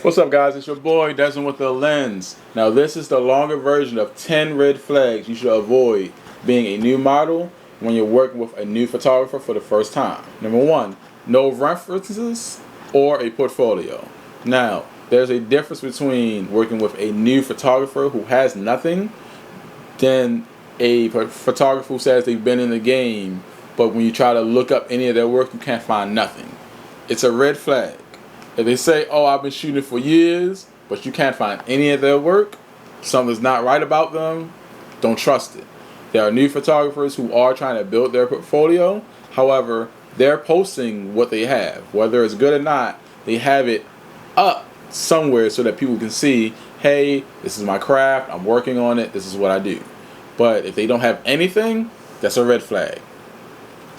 What's up, guys? It's your boy Desmond with the Lens. Now, this is the longer version of 10 red flags you should avoid being a new model when you're working with a new photographer for the first time. Number one, no references or a portfolio. Now, there's a difference between working with a new photographer who has nothing than a photographer who says they've been in the game, but when you try to look up any of their work, you can't find nothing. It's a red flag. If they say, oh, I've been shooting for years, but you can't find any of their work, something's not right about them, don't trust it. There are new photographers who are trying to build their portfolio. However, they're posting what they have. Whether it's good or not, they have it up somewhere so that people can see, hey, this is my craft, I'm working on it, this is what I do. But if they don't have anything, that's a red flag.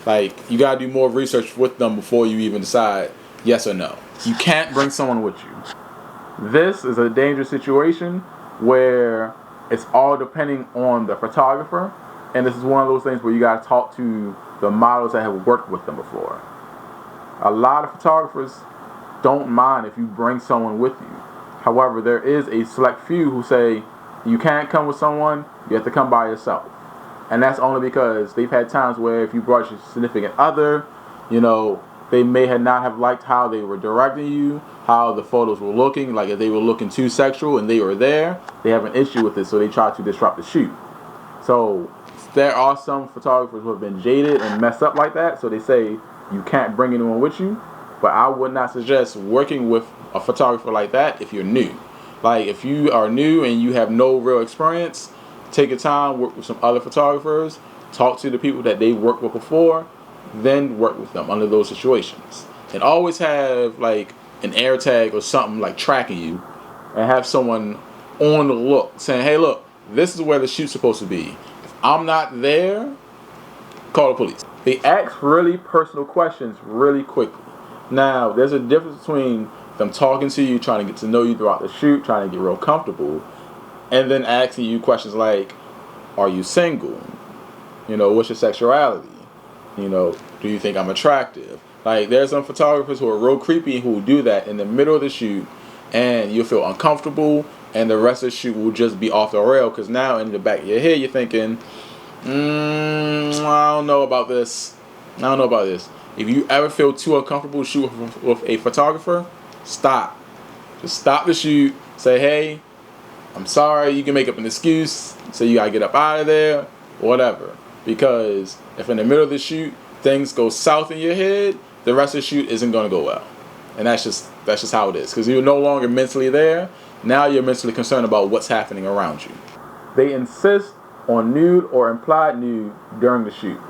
Like, you gotta do more research with them before you even decide yes or no. You can't bring someone with you. This is a dangerous situation where it's all depending on the photographer, and this is one of those things where you gotta talk to the models that have worked with them before. A lot of photographers don't mind if you bring someone with you. However, there is a select few who say you can't come with someone, you have to come by yourself. And that's only because they've had times where if you brought your significant other, they may not have liked how they were directing you, how the photos were looking, like if they were looking too sexual and they were there, they have an issue with it, so they try to disrupt the shoot. So there are some photographers who have been jaded and messed up like that, so they say you can't bring anyone with you, but I would not suggest working with a photographer like that if you're new. Like, if you are new and you have no real experience, take your time, work with some other photographers, talk to the people that they worked with before, then work with them under those situations. And always have like an air tag or something like tracking you, and have someone on the look saying, hey, look, this is where the shoot's supposed to be. If I'm not there, call the police. They ask really personal questions really quickly. Now, there's a difference between them talking to you, trying to get to know you throughout the shoot, trying to get real comfortable, and then asking you questions like, are you single? What's your sexuality? Do you think I'm attractive? Like, there's some photographers who are real creepy who will do that in the middle of the shoot, and you'll feel uncomfortable, and the rest of the shoot will just be off the rail, because now in the back of your head you're thinking, I don't know about this. If you ever feel too uncomfortable shooting with a photographer, stop. Just stop the shoot. Say, hey, I'm sorry. You can make up an excuse. Say you gotta get up out of there, whatever. Because if in the middle of the shoot things go south in your head, the rest of the shoot isn't gonna go well. And that's just how it is. Because you're no longer mentally there. Now you're mentally concerned about what's happening around you. They insist on nude or implied nude during the shoot.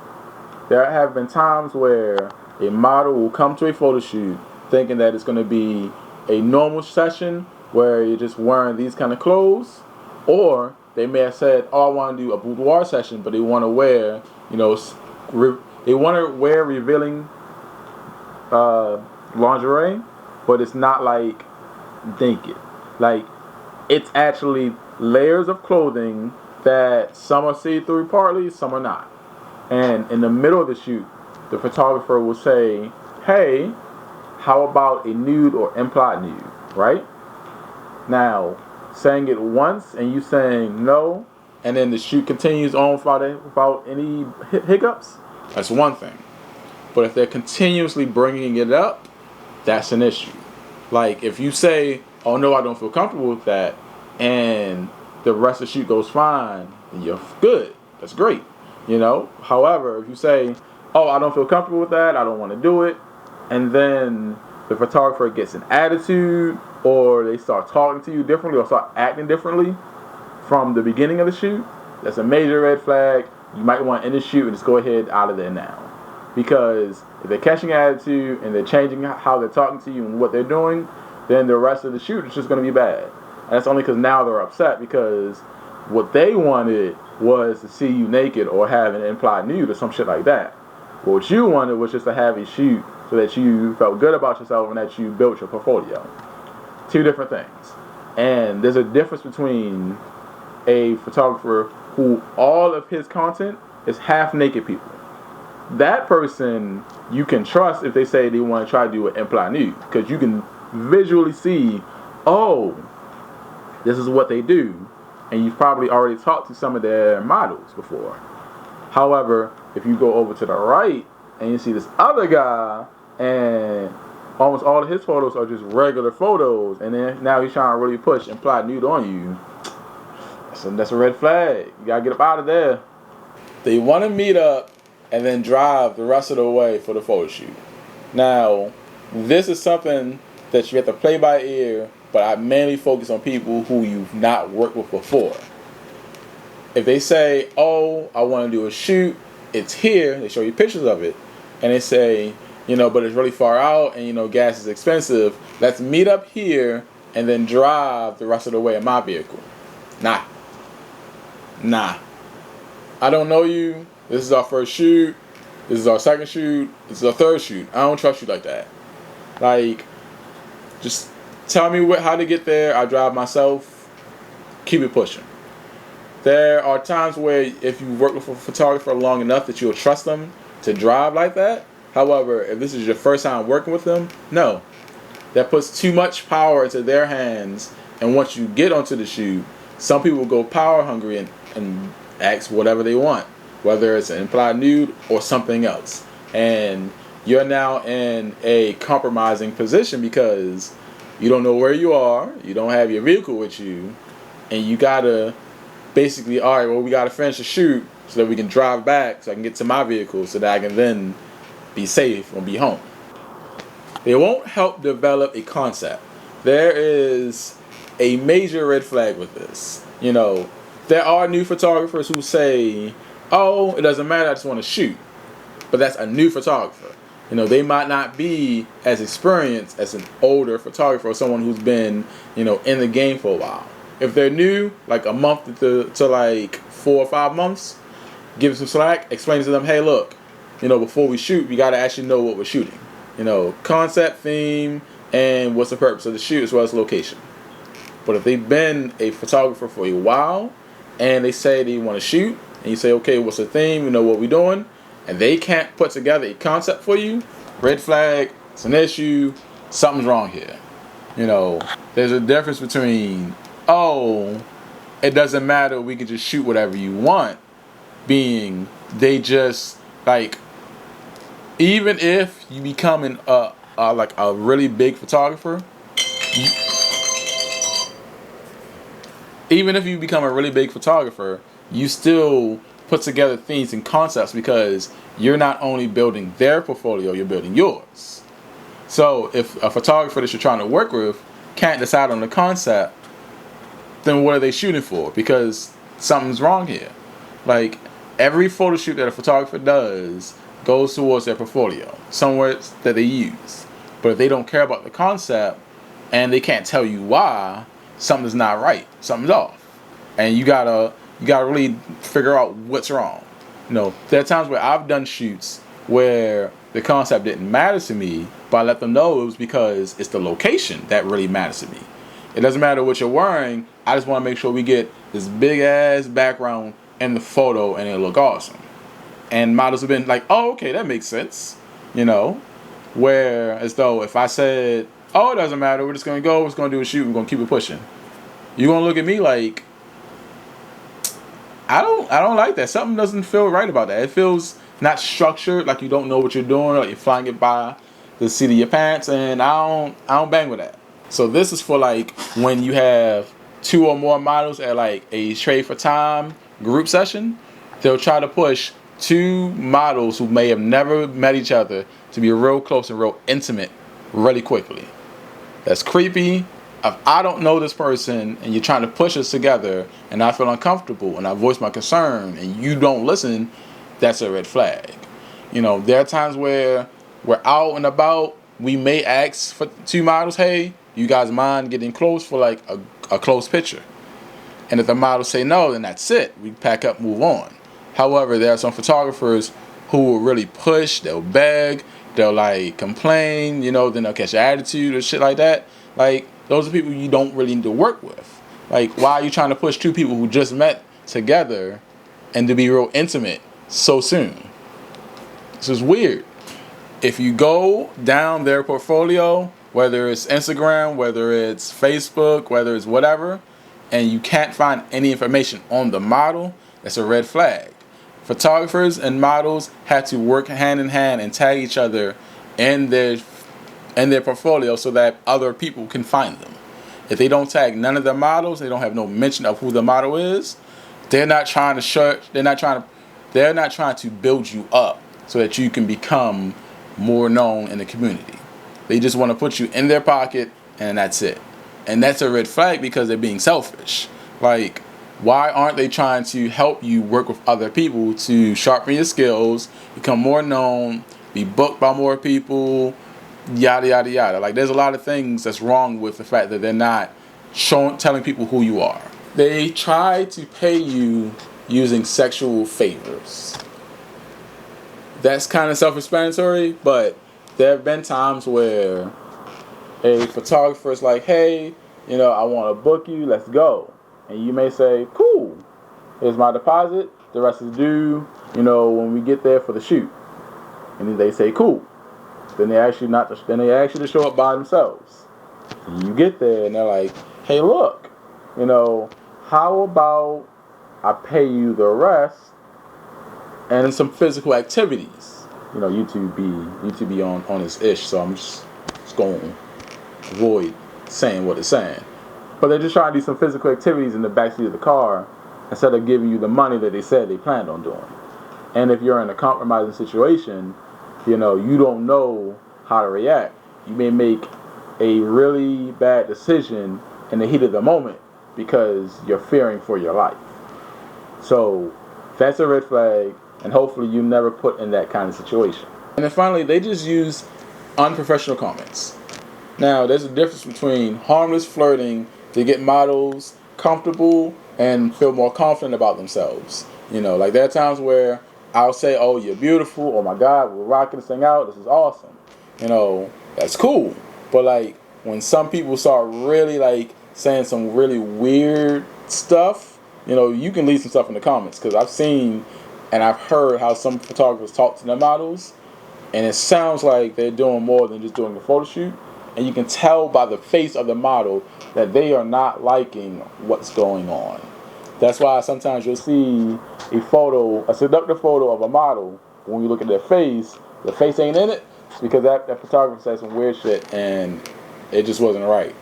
There have been times where a model will come to a photo shoot thinking that it's going to be a normal session where you're just wearing these kind of clothes, or they may have said, oh, I want to do a boudoir session, but they want to wear, revealing lingerie, but it's not like naked. Like, it's actually layers of clothing that some are see-through partly, some are not. And in the middle of the shoot, the photographer will say, hey, how about a nude or implied nude, right? Now, saying it once and you saying no, and then the shoot continues on without any hiccups, that's one thing. But if they're continuously bringing it up, that's an issue. Like, if you say, oh no, I don't feel comfortable with that, and the rest of the shoot goes fine, then you're good. That's great. However, if you say, oh, I don't feel comfortable with that, I don't want to do it, and then the photographer gets an attitude, or they start talking to you differently, or start acting differently from the beginning of the shoot, that's a major red flag. You might want to end the shoot and just go ahead out of there now. Because if they're catching attitude and they're changing how they're talking to you and what they're doing, then the rest of the shoot is just going to be bad. And that's only because now they're upset because what they wanted was to see you naked or have an implied nude or some shit like that. But what you wanted was just to have a shoot so that you felt good about yourself and that you built your portfolio. Two different things. And there's a difference between a photographer who all of his content is half naked people. That person you can trust if they say they want to try to do an implied nude, because you can visually see oh, this is what they do, and you've probably already talked to some of their models before. However, if you go over to the right and you see this other guy, and almost all of his photos are just regular photos, and then now he's trying to really push implied nude on you, that's a red flag. You gotta get up out of there. They want to meet up and then drive the rest of the way for the photo shoot. Now, this is something that you have to play by ear, but I mainly focus on people who you've not worked with before. If they say, oh, I want to do a shoot, it's here, they show you pictures of it, and they say, but it's really far out, and gas is expensive, let's meet up here and then drive the rest of the way in my vehicle. Nah. I don't know you. This is our first shoot. This is our second shoot. This is our third shoot. I don't trust you like that. Like, just tell me how to get there. I drive myself. Keep it pushing. There are times where if you work with a photographer long enough that you'll trust them to drive like that. However, if this is your first time working with them, no. That puts too much power into their hands. And once you get onto the shoot, some people go power hungry and ask whatever they want, whether it's an implied nude or something else. And you're now in a compromising position because you don't know where you are, you don't have your vehicle with you, and you gotta basically, all right, well, we gotta finish the shoot so that we can drive back so I can get to my vehicle so that I can then be safe and be home. They won't help develop a concept. There is a major red flag with this. There are new photographers who say, oh, it doesn't matter, I just want to shoot. But that's a new photographer. They might not be as experienced as an older photographer or someone who's been, in the game for a while. If they're new, like a month to like 4 or 5 months, give them some slack, explain to them, hey, look, before we shoot, we got to actually know what we're shooting. Concept, theme, and what's the purpose of the shoot as well as location. But if they've been a photographer for a while, and they say they want to shoot, and you say, okay, what's the theme, what we're doing, and they can't put together a concept for you, red flag, it's an issue, something's wrong here. There's a difference between, oh, it doesn't matter, we can just shoot whatever you want, being they just, like, even if you become like a really big photographer, even if you become a really big photographer, you still put together themes and concepts because you're not only building their portfolio, you're building yours. So if a photographer that you're trying to work with can't decide on the concept, then what are they shooting for? Because something's wrong here. Like, every photo shoot that a photographer does goes towards their portfolio, somewhere that they use. But if they don't care about the concept and they can't tell you why, something's not right. Something's off. And you gotta really figure out what's wrong. There are times where I've done shoots where the concept didn't matter to me, but I let them know it was because it's the location that really matters to me. It doesn't matter what you're wearing, I just want to make sure we get this big ass background in the photo and it'll look awesome. And models have been like, oh, okay, that makes sense. Where as though if I said, oh, it doesn't matter, we're just going to go, we're just going to do a shoot, we're going to keep it pushing, you're going to look at me like, I don't like that. Something doesn't feel right about that. It feels not structured, like you don't know what you're doing, like you're flying it by the seat of your pants, and I don't bang with that. So this is for like when you have 2 or more models at like a trade for time group session, they'll try to push 2 models who may have never met each other to be real close and real intimate really quickly. That's creepy. If I don't know this person and you're trying to push us together and I feel uncomfortable and I voice my concern and you don't listen, that's a red flag. There are times where we're out and about, we may ask for 2 models, hey, you guys mind getting close for like a close picture? And if the models say no, then that's it. We pack up, move on. However, there are some photographers who will really push, they'll beg, they'll like complain, then they'll catch your attitude or shit like that. Like, those are people you don't really need to work with. Like, why are you trying to push 2 people who just met together and to be real intimate so soon? This is weird. If you go down their portfolio whether it's Instagram, whether it's Facebook, whether it's whatever, and you can't find any information on the model, that's a red flag. Photographers and models have to work hand in hand and tag each other in their portfolio so that other people can find them. If they don't tag none of the models, they don't have no mention of who the model is. They're not trying to build you up so that you can become more known in the community. They just want to put you in their pocket and that's it. And that's a red flag because they're being selfish. Like, why aren't they trying to help you work with other people to sharpen your skills, become more known, be booked by more people, yada, yada, yada. Like, there's a lot of things that's wrong with the fact that they're not telling people who you are. They try to pay you using sexual favors. That's kind of self-explanatory, but there have been times where a photographer is like, hey, I want to book you, let's go. And you may say, cool, here's my deposit, the rest is due, when we get there for the shoot. And then they say, cool. Then they ask you to show up by themselves. And you get there and they're like, hey, look, how about I pay you the rest and some physical activities? YouTube be on this ish, so I'm just going to avoid saying what it's saying. But they're just trying to do some physical activities in the backseat of the car instead of giving you the money that they said they planned on doing. And if you're in a compromising situation, you don't know how to react. You may make a really bad decision in the heat of the moment because you're fearing for your life. So that's a red flag, and hopefully you never put in that kind of situation. And then finally, they just use unprofessional comments. Now, there's a difference between harmless flirting to get models comfortable and feel more confident about themselves. Like there are times where I'll say, oh, you're beautiful, oh my God, we're rocking this thing out, this is awesome. That's cool. But like when some people start really like saying some really weird stuff, you can leave some stuff in the comments, because I've seen and I've heard how some photographers talk to their models, and it sounds like they're doing more than just doing a photo shoot. And you can tell by the face of the model that they are not liking what's going on. That's why sometimes you'll see a seductive photo of a model, but when you look at their face, the face ain't in it. It's because that photographer said some weird shit and it just wasn't right.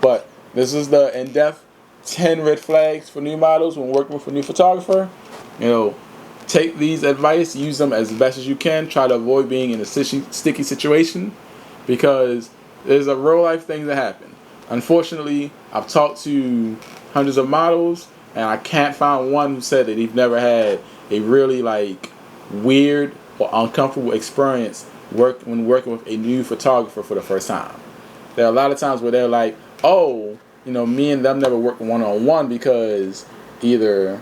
But this is the in-depth 10 red flags for new models when working with a new photographer. Take these advice, use them as best as you can. Try to avoid being in a sticky situation, because there's a real life thing that happen. Unfortunately, I've talked to hundreds of models, and I can't find one who said that they've never had a really like weird or uncomfortable experience when working with a new photographer for the first time. There are a lot of times where they're like, oh, me and them never worked one-on-one because either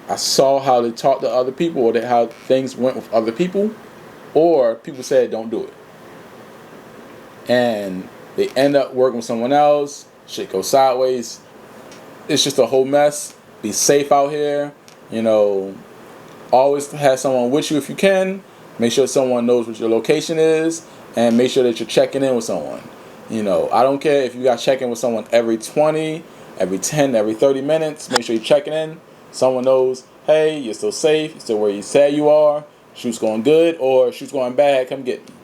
I saw how they talked to other people or how things went with other people, or people said don't do it. And they end up working with someone else, shit goes sideways. It's just a whole mess. Be safe out here. Always have someone with you if you can. Make sure someone knows what your location is, and make sure that you're checking in with someone. I don't care if you got to check in with someone every 20, every 10, every 30 minutes. Make sure you're checking in. Someone knows, hey, you're still safe, you're still where you said you are, shoot's going good, or shoot's going bad, come get me.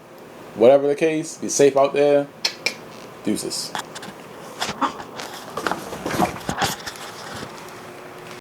Whatever the case, be safe out there. Deuces.